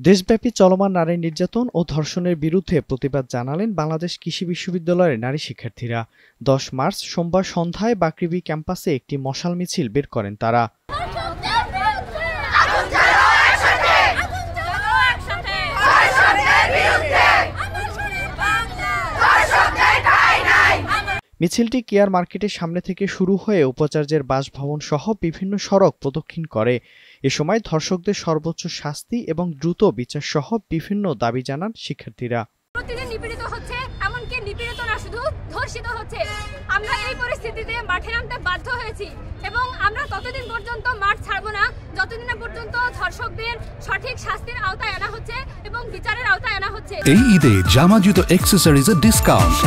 দেশব্যাপী চলমান নারী নির্যাতন ও ধর্ষণের বিরুদ্ধে প্রতিবাদ জানালেন বাংলাদেশ কৃষি বিশ্ববিদ্যালয়ের নারী শিক্ষার্থীরা। ১০ মার্চ সোমবার সন্ধ্যায় বাকৃবি ক্যাম্পাসে একটি মশাল মিছিল বের করেন তারা। মিছিলটি কেয়ার মার্কেটের সামনে থেকে শুরু হয়ে উপাচার্যের বাসভবন সহ বিভিন্ন সড়ক প্রদক্ষিণ করে। এ সময় ধর্ষকদের সর্বোচ্চ শাস্তি এবং দ্রুত বিচার সহ বিভিন্ন দাবি জানান শিক্ষার্থীরা। প্রতিদিন নিপীড়িত হচ্ছে, এমনকি নিপীড়িত না শুধু ধর্ষিত হচ্ছে। আমরা এই পরিস্থিতিতে মাঠে নামতে বাধ্য হয়েছি এবং আমরা ততদিন পর্যন্ত মাঠ ছাড়ব না যতদিন না পর্যন্ত ধর্ষকদের সঠিক শাস্তির আওতায় আনা হচ্ছে এবং বিচারের আওতায় আনা হচ্ছে। এই ঈদে জামা জুতো অ্যাকসেসরিজের ডিসকাউন্ট।